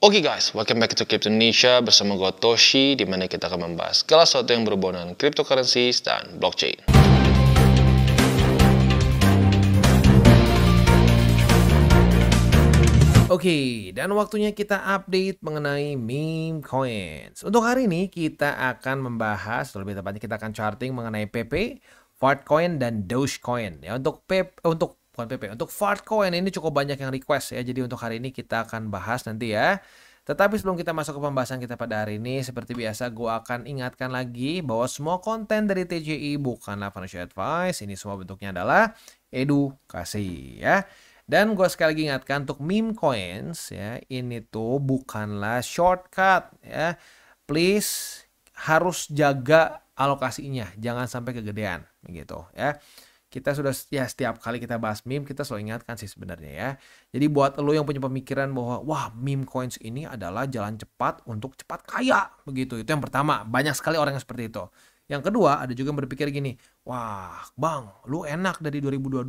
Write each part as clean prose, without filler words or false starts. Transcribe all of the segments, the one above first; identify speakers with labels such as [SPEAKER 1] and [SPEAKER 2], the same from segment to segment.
[SPEAKER 1] Oke guys, welcome back to Crypto Indonesia bersama gue Toshi, di mana kita akan membahas segala sesuatu yang berhubungan dengan cryptocurrencies dan blockchain.
[SPEAKER 2] Oke, dan waktunya kita update mengenai meme coins. Untuk hari ini kita akan membahas, lebih tepatnya kita akan charting mengenai PP, Fartcoin dan Dogecoin. Ya, untuk Fartcoin ini cukup banyak yang request ya. Jadi untuk hari ini kita akan bahas nanti ya. Tetapi sebelum kita masuk ke pembahasan kita pada hari ini, seperti biasa gue akan ingatkan lagi bahwa semua konten dari TJI bukanlah financial advice. Ini semua bentuknya adalah edukasi ya. Dan gue sekali lagi ingatkan untuk meme coins ya, ini tuh bukanlah shortcut ya. Please harus jaga alokasinya, jangan sampai kegedean begitu ya. Kita sudah ya setiap kali kita bahas meme kita selalu ingatkan sih sebenarnya ya. Jadi buat lo yang punya pemikiran bahwa wah meme coins ini adalah jalan cepat untuk cepat kaya begitu. Itu yang pertama, banyak sekali orang yang seperti itu. Yang kedua, ada juga yang berpikir gini, wah bang, lu enak dari 2022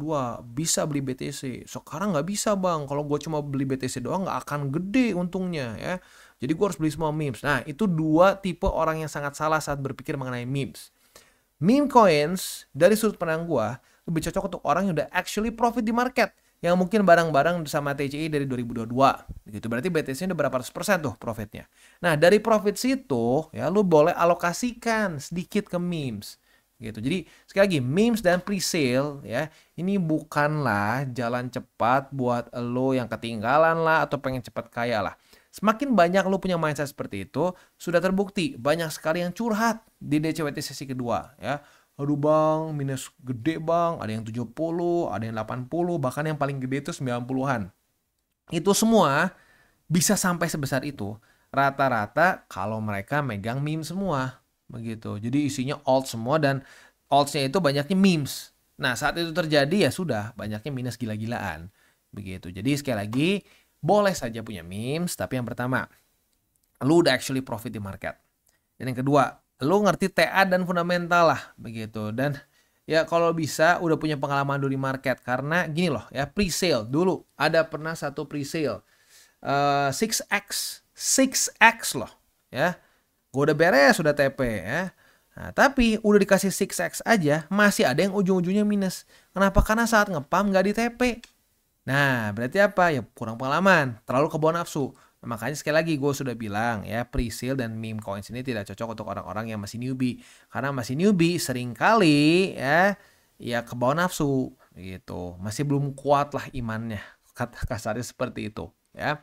[SPEAKER 2] bisa beli BTC. Sekarang nggak bisa bang, kalau gue cuma beli BTC doang nggak akan gede untungnya ya. Jadi gue harus beli semua memes. Nah itu dua tipe orang yang sangat salah saat berpikir mengenai memes. Meme coins dari sudut pandang gue lebih cocok untuk orang yang udah actually profit di market. Yang mungkin barang-barang sama TCI dari 2022. Gitu. Berarti BTC udah berapa ratus persen tuh profitnya. Nah dari profit situ ya lu boleh alokasikan sedikit ke memes. Gitu. Jadi sekali lagi memes dan pre-sale ya ini bukanlah jalan cepat buat lo yang ketinggalan lah atau pengen cepat kaya lah. Semakin banyak lo punya mindset seperti itu sudah terbukti banyak sekali yang curhat di DCWT sesi kedua ya. Aduh bang, minus gede bang, ada yang 70, ada yang 80, bahkan yang paling gede itu 90-an. Itu semua bisa sampai sebesar itu. Rata-rata kalau mereka megang meme semua. Begitu. Jadi isinya alt semua dan altsnya itu banyaknya memes. Nah saat itu terjadi ya sudah, banyaknya minus gila-gilaan. Begitu. Jadi sekali lagi, boleh saja punya memes, tapi yang pertama, lu udah actually profit di market. Dan yang kedua, lu ngerti TA dan fundamental lah begitu. Dan ya kalau bisa udah punya pengalaman dulu di market. Karena gini loh ya, pre-sale dulu ada pernah satu pre-sale 6x loh ya. Gue udah beres sudah TP ya. Nah, tapi udah dikasih 6x aja masih ada yang ujung-ujungnya minus. Kenapa? Karena saat ngepam gak di TP. Nah berarti apa? Ya kurang pengalaman, terlalu kebawa nafsu. Makanya sekali lagi gue sudah bilang ya pre-sale dan meme coins ini tidak cocok untuk orang-orang yang masih newbie. Karena masih newbie seringkali ya kebawa nafsu gitu. Masih belum kuat lah imannya. Kata kasarnya seperti itu ya.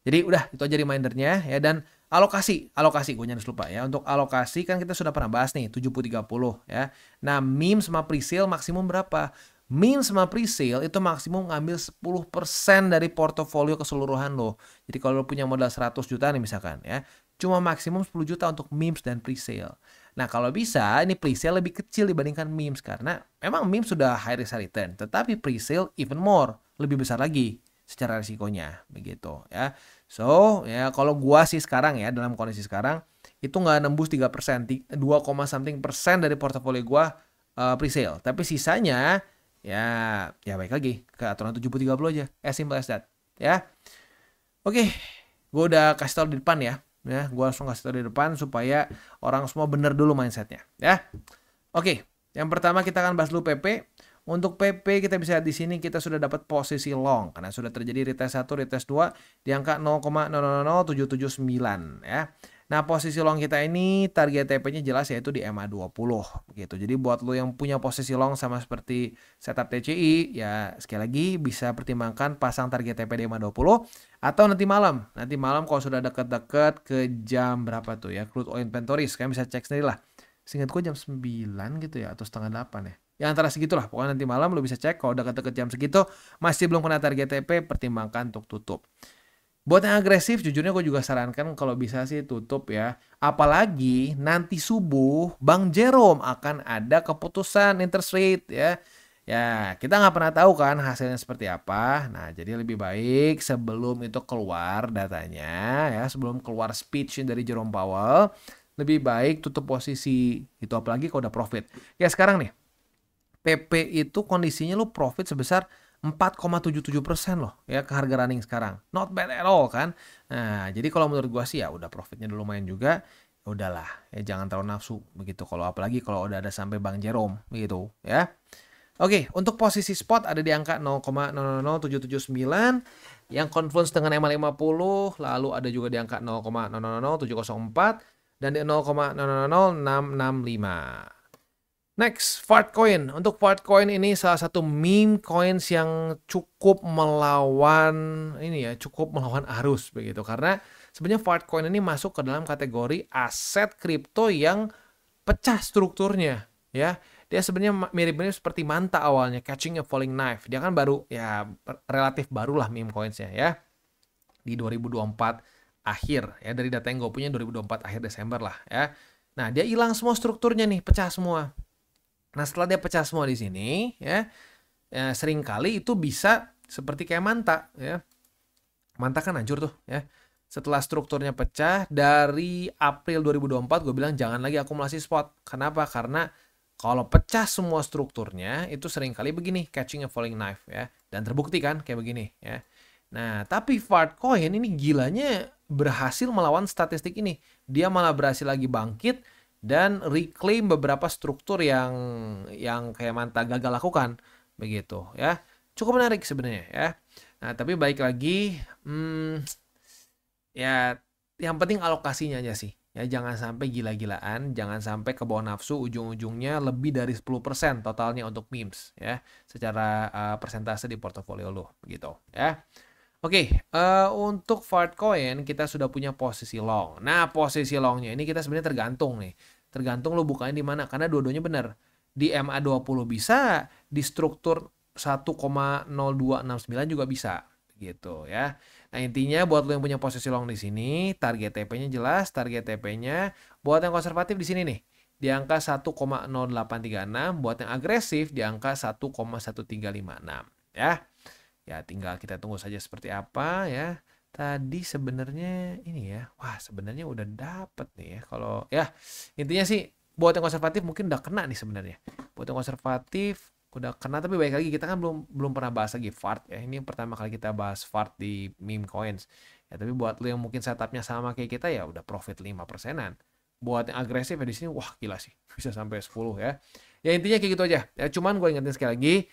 [SPEAKER 2] Jadi udah itu aja remindernya ya. Dan alokasi gue jangan lupa ya. Untuk alokasi kan kita sudah pernah bahas nih 70-30 ya. Nah meme sama pre-sale maksimum berapa? Meme sama pre-sale itu maksimum ngambil 10% dari portofolio keseluruhan lo. Jadi kalau lo punya modal 100 juta nih misalkan ya, cuma maksimum 10 juta untuk memes dan pre-sale. Nah kalau bisa ini pre-sale lebih kecil dibandingkan memes karena memang memes sudah high risk return. Tetapi pre-sale even more, lebih besar lagi secara risikonya begitu ya. So ya kalau gua sih sekarang ya dalam kondisi sekarang itu nggak nembus 3%, 2, something persen dari portofolio gua pre-sale. Tapi sisanya ya baik lagi ke aturan 70-30 aja. As simple as that. Ya. Oke. Gue udah kasih tau di depan ya. Gue langsung kasih tau di depan supaya orang semua bener dulu mindsetnya. Ya. Oke. Yang pertama kita akan bahas dulu PP. Untuk PP kita bisa lihat di sini kita sudah dapat posisi long. Karena sudah terjadi retest 1, retest 2 di angka 0,000779 ya. Nah posisi long kita ini target TP-nya jelas yaitu di MA20 gitu. Jadi buat lo yang punya posisi long sama seperti setup TCI ya sekali lagi bisa pertimbangkan pasang target TP di MA20 atau nanti malam. Nanti malam kalau sudah deket-deket ke jam berapa tuh ya crude oil inventories kalian bisa cek sendiri lah. Seingat gue jam 9 gitu ya atau setengah 8 ya. Ya antara segitulah pokoknya nanti malam lo bisa cek kalau udah deket jam segitu masih belum kena target TP pertimbangkan untuk tutup. Buat yang agresif, jujurnya gue juga sarankan kalau bisa sih tutup ya. Apalagi nanti subuh Bang Jerome akan ada keputusan interest rate ya. Ya kita nggak pernah tahu kan hasilnya seperti apa. Nah jadi lebih baik sebelum itu keluar datanya ya. Sebelum keluar speech dari Jerome Powell. Lebih baik tutup posisi itu apalagi kalau udah profit. Ya sekarang nih PP itu kondisinya lu profit sebesar 4,77% loh ya ke harga running sekarang. Not bad at all kan. Nah, jadi kalau menurut gua sih ya udah profitnya udah lumayan juga. Ya udahlah, ya jangan terlalu nafsu begitu. Kalau apalagi kalau udah ada sampai Bang Jerome begitu ya. Oke, untuk posisi spot ada di angka 0,000779 yang confluence dengan MA50, lalu ada juga di angka 0,000704 dan di 0,000665. Next, Fartcoin. Untuk Fartcoin ini salah satu meme coins yang cukup melawan cukup melawan arus begitu. Karena sebenarnya Fartcoin ini masuk ke dalam kategori aset kripto yang pecah strukturnya, ya. Dia sebenarnya mirip-mirip seperti Manta awalnya, catching a falling knife. Dia kan baru ya relatif barulah meme coinsnya ya. Di 2024 akhir ya, dari data yang gue punya 2024 akhir Desember lah ya. Nah, dia hilang semua strukturnya nih, pecah semua. Nah, setelah dia pecah semua di sini, ya seringkali itu bisa seperti kayak Manta, ya. Manta kan hancur tuh, ya. Setelah strukturnya pecah, dari April 2024 gue bilang jangan lagi akumulasi spot. Kenapa? Karena kalau pecah semua strukturnya, itu seringkali begini, catching a falling knife, ya. Dan terbukti kan kayak begini, ya. Nah, tapi Fartcoin ini gilanya berhasil melawan statistik ini. Dia malah berhasil lagi bangkit dan reclaim beberapa struktur yang kayak Manta gagal lakukan begitu ya. Cukup menarik sebenarnya ya. Nah, tapi baik lagi ya yang penting alokasinya aja sih. Ya, jangan sampai gila-gilaan, jangan sampai ke bawah nafsu, ujung-ujungnya lebih dari 10% totalnya untuk memes ya, secara persentase di portofolio lo begitu ya. Oke, untuk Fartcoin kita sudah punya posisi long. Nah, posisi longnya ini kita sebenarnya tergantung nih. Tergantung lo bukanya di mana, karena dua-duanya benar. Di MA20 bisa, di struktur 1,0269 juga bisa, gitu ya. Nah, intinya buat lo yang punya posisi long di sini, target TP-nya jelas, target TP-nya buat yang konservatif di sini nih, di angka 1,0836, buat yang agresif di angka 1,1356 ya. Ya, tinggal kita tunggu saja seperti apa ya. Tadi sebenarnya ini ya. Wah, sebenarnya udah dapet nih ya. Kalau ya intinya sih buat yang konservatif mungkin udah kena nih sebenarnya. Buat yang konservatif udah kena, tapi baik lagi kita kan belum pernah bahas lagi FART ya. Ini yang pertama kali kita bahas FART di meme coins. Ya, tapi buat lo yang mungkin setupnya sama kayak kita ya udah profit 5%-an. Buat yang agresif ya di sini wah gila sih. Bisa sampai 10 ya. Ya intinya kayak gitu aja. Ya cuman gue ingetin sekali lagi,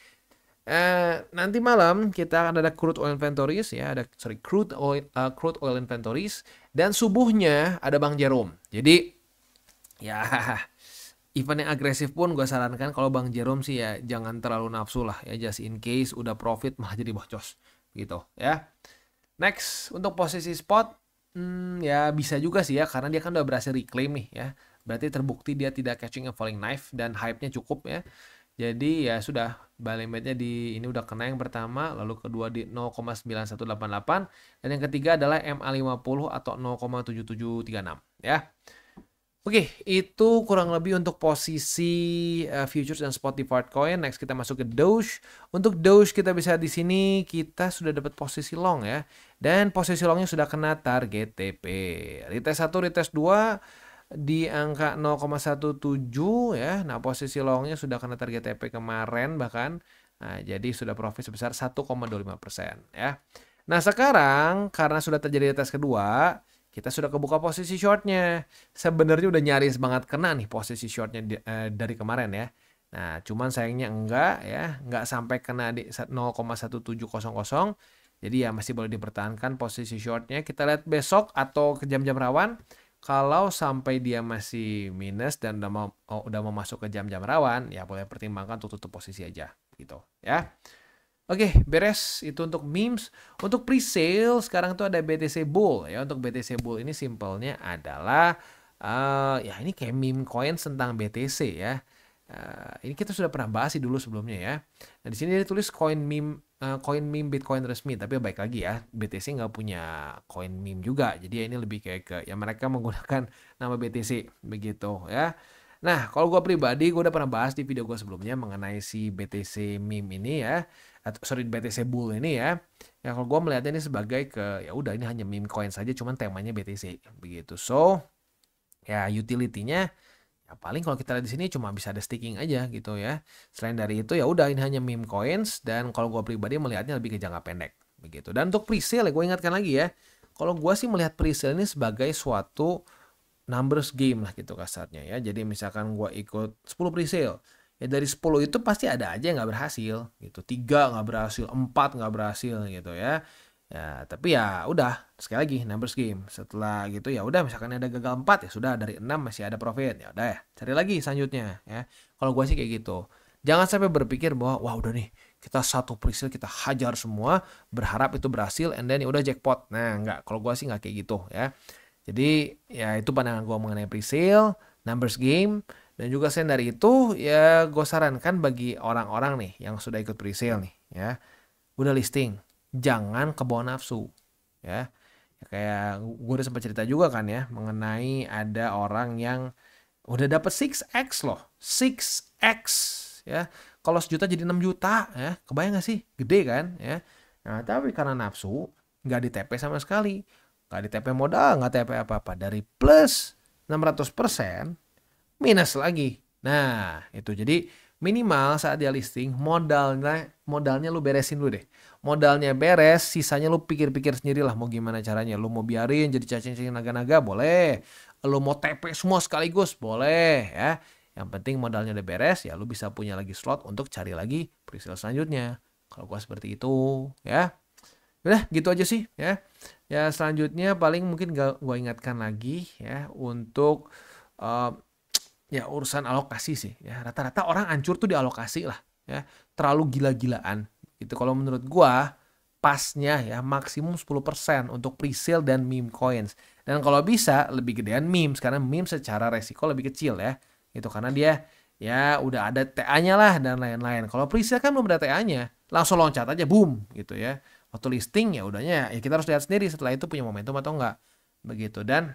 [SPEAKER 2] nanti malam kita akan ada crude oil inventories ya, crude oil inventories, dan subuhnya ada Bang Jerome. Jadi ya event yang agresif pun gue sarankan kalau Bang Jerome sih ya jangan terlalu nafsu lah ya, just in case udah profit malah jadi bocos gitu ya. Next, untuk posisi spot ya bisa juga sih ya, karena dia kan udah berhasil reclaim nih ya. Berarti terbukti dia tidak catching a falling knife dan hype-nya cukup ya. Jadi ya sudah, buy limitnya di ini udah kena yang pertama, lalu kedua di 0,9188 dan yang ketiga adalah MA50 atau 0,7736 ya. Oke, itu kurang lebih untuk posisi futures dan spot di Fartcoin. Next kita masuk ke Doge. Untuk Doge kita bisa di sini kita sudah dapat posisi long ya. Dan posisi longnya sudah kena target TP. Retest 1, retest 2 di angka 0,17 ya. Nah, posisi longnya sudah kena target TP kemarin bahkan. Nah, jadi sudah profit sebesar 1,25% ya. Nah, sekarang karena sudah terjadi tes kedua, kita sudah kebuka posisi shortnya. Sebenarnya udah nyaris banget kena nih posisi shortnya dari kemarin ya. Nah, cuman sayangnya enggak sampai kena di 0,1700. Jadi ya masih boleh dipertahankan posisi shortnya. Kita lihat besok atau ke jam-jam rawan. Kalau sampai dia masih minus dan udah mau masuk ke jam-jam rawan, ya boleh pertimbangkan untuk tutup posisi aja gitu ya. Oke, beres itu untuk memes. Untuk pre-sale sekarang tuh ada BTC Bull ya. Untuk BTC Bull ini simpelnya adalah ya ini kayak meme coin tentang BTC ya. Ini kita sudah pernah bahas sih dulu sebelumnya ya. Nah, di sini dia tulis coin meme Bitcoin resmi, tapi baik lagi ya, BTC nggak punya coin meme juga, jadi ini lebih kayak ke ya mereka menggunakan nama BTC begitu ya. Nah, kalau gue pribadi gue udah pernah bahas di video gue sebelumnya mengenai si BTC meme ini ya, BTC Bull ini ya. Ya kalau gue melihatnya ini sebagai ya udah ini hanya meme coin saja, cuman temanya BTC begitu. So ya utility-nya Ya paling kalau kita lihat di sini cuma bisa ada staking aja gitu ya. Selain dari itu ya udah, ini hanya meme coins, dan kalau gue pribadi melihatnya lebih ke jangka pendek begitu. Dan untuk presale ya gue ingatkan lagi ya. Kalau gue sih melihat presale ini sebagai suatu numbers game lah gitu kasarnya ya. Jadi misalkan gue ikut 10 presale, ya dari 10 itu pasti ada aja yang nggak berhasil gitu. 3 nggak berhasil, 4 nggak berhasil gitu ya. Ya, tapi ya udah, sekali lagi numbers game. Setelah gitu ya udah, misalkan ada gagal 4 ya sudah, dari 6 masih ada profit. Ya udah ya, cari lagi selanjutnya ya. Kalau gue sih kayak gitu. Jangan sampai berpikir bahwa wah udah nih, kita satu presale kita hajar semua, berharap itu berhasil, and then ya udah jackpot. Nah, enggak, kalau gue sih nggak kayak gitu ya. Jadi ya itu pandangan gue mengenai presale, numbers game, dan juga selain dari itu ya gue sarankan bagi orang-orang nih yang sudah ikut presale nih ya, udah listing, jangan kebawa nafsu ya. Ya kayak gue udah sempat cerita juga kan ya, mengenai ada orang yang udah dapat 6x loh, 6x ya. Kalau sejuta jadi 6 juta ya, kebayang gak sih? Gede kan ya. Nah tapi karena nafsu, nggak di TP sama sekali, nggak di TP modal, nggak TP apa-apa, dari plus 600% minus lagi. Nah itu jadi minimal saat dia listing, modalnya lu beresin dulu deh. Modalnya beres, sisanya lu pikir-pikir sendiri lah mau gimana caranya. Lu mau biarin jadi cacing-cacing naga-naga, boleh. Lu mau TP semua sekaligus, boleh ya. Yang penting modalnya udah beres, ya lu bisa punya lagi slot untuk cari lagi presale selanjutnya. Kalau gua seperti itu ya. Udah gitu aja sih ya. Ya selanjutnya paling mungkin gua ingatkan lagi ya untuk ya urusan alokasi sih ya. Rata-rata orang hancur tuh di alokasi lah ya. Terlalu gila-gilaan gitu. Kalau menurut gua pasnya ya maksimum 10% untuk presale dan meme coins. Dan kalau bisa lebih gedean memes, karena meme secara resiko lebih kecil ya. Gitu karena dia ya udah ada TA-nya lah dan lain-lain. Kalau presale kan belum ada TA-nya. Langsung loncat aja boom gitu ya. Waktu listing ya udahnya ya kita harus lihat sendiri setelah itu punya momentum atau enggak. Begitu. Dan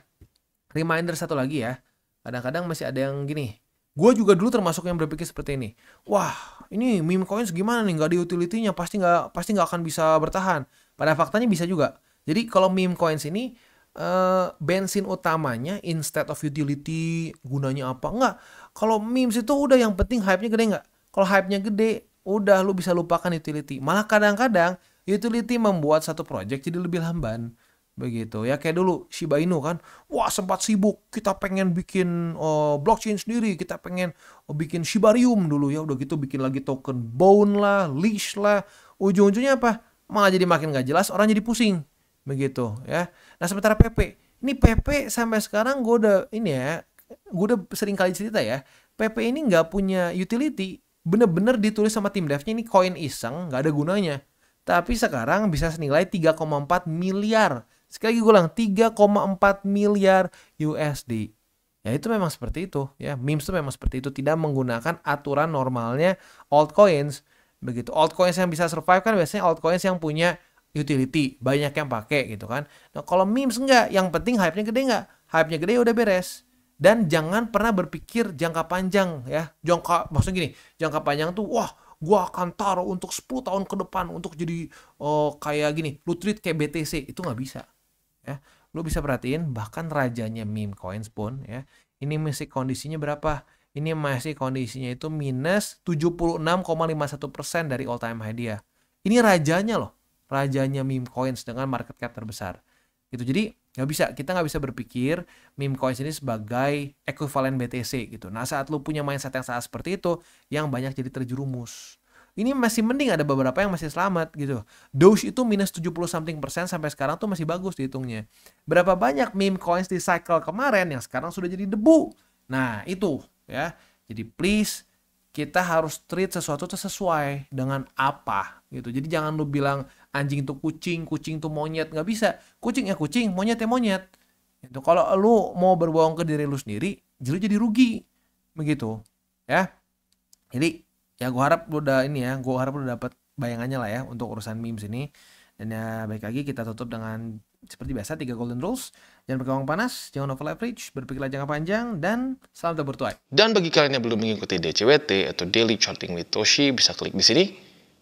[SPEAKER 2] reminder satu lagi ya. Kadang-kadang masih ada yang gini. Gue juga dulu termasuk yang berpikir seperti ini. Wah, ini meme coins gimana nih? Nggak ada utility-nya, pasti nggak akan bisa bertahan. Pada faktanya bisa juga. Jadi kalau meme coins ini bensin utamanya instead of utility, gunanya apa? Enggak. Kalau memes itu udah yang penting hype-nya gede nggak? Kalau hype-nya gede, udah lu bisa lupakan utility. Malah kadang-kadang utility membuat satu project jadi lebih lamban. Begitu ya, kayak dulu Shiba Inu kan, wah sempat sibuk, kita pengen bikin blockchain sendiri, kita pengen bikin Shibarium dulu ya, udah gitu bikin lagi token Bone lah, Leash lah, ujung-ujungnya apa? Malah jadi makin gak jelas, orang jadi pusing, begitu ya. Nah sementara PP, ini PP sampai sekarang gue udah sering kali cerita ya, PP ini nggak punya utility, bener-bener ditulis sama tim devnya ini koin iseng, nggak ada gunanya. Tapi sekarang bisa senilai 3,4 miliar. Sekali lagi gue ulang, 3,4 miliar USD. Ya itu memang seperti itu ya. Memes itu memang seperti itu, tidak menggunakan aturan normalnya altcoins. Begitu. Altcoins yang bisa survive kan biasanya altcoins yang punya utility, banyak yang pakai gitu kan. Nah, kalau memes enggak, yang penting hype-nya gede enggak? Hype-nya gede udah beres. Dan jangan pernah berpikir jangka panjang ya. Maksudnya gini, jangka panjang tuh wah, gua akan taruh untuk 10 tahun ke depan untuk jadi kayak gini, lu treat kayak BTC, itu nggak bisa. Ya, lu bisa perhatiin bahkan rajanya meme coins pun ya, ini masih kondisinya berapa? Ini masih kondisinya itu minus 76,51% dari all time high dia. Ini rajanya loh, rajanya meme coins dengan market cap terbesar. Gitu. Jadi kita nggak bisa berpikir meme coins ini sebagai ekuivalen BTC gitu. Nah saat lu punya mindset yang saat seperti itu, yang banyak jadi terjerumus. Ini masih mending ada beberapa yang masih selamat gitu. Doge itu minus 70% sampai sekarang tuh masih bagus dihitungnya. Berapa banyak meme coins di cycle kemarin yang sekarang sudah jadi debu. Nah itu ya. Jadi please kita harus treat sesuatu itu sesuai dengan apa gitu. Jadi jangan lu bilang anjing itu kucing, kucing itu monyet. Nggak bisa. Kucing ya kucing, monyet ya monyet. Gitu. Kalau lu mau berbohong ke diri lu sendiri, jadi rugi. Begitu. Ya. Jadi ya gue harap udah dapat bayangannya lah ya untuk urusan memes ini. Dan ya baik lagi kita tutup dengan seperti biasa 3 golden rules. Jangan berkembang panas, jangan over leverage, berpikirlah jangka panjang, dan salam tabur tuai.
[SPEAKER 1] Dan bagi kalian yang belum mengikuti DCWT atau Daily Charting with Toshi, bisa klik di sini.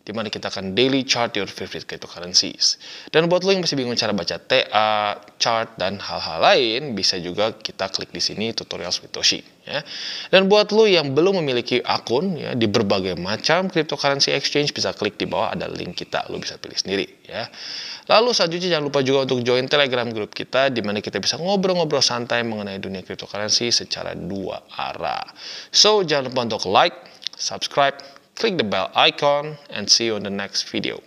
[SPEAKER 1] di mana kita akan daily chart your favorite cryptocurrencies. Dan buat lo yang masih bingung cara baca TA, chart, dan hal-hal lain, bisa juga kita klik di sini tutorial Satoshi. Ya. Dan buat lo yang belum memiliki akun ya, di berbagai macam cryptocurrency exchange, bisa klik di bawah ada link kita, lo bisa pilih sendiri. Ya. Lalu selanjutnya jangan lupa juga untuk join Telegram grup kita, di mana kita bisa ngobrol-ngobrol santai mengenai dunia cryptocurrency secara 2 arah. So, jangan lupa untuk like, subscribe, click the bell icon, and see you on the next video.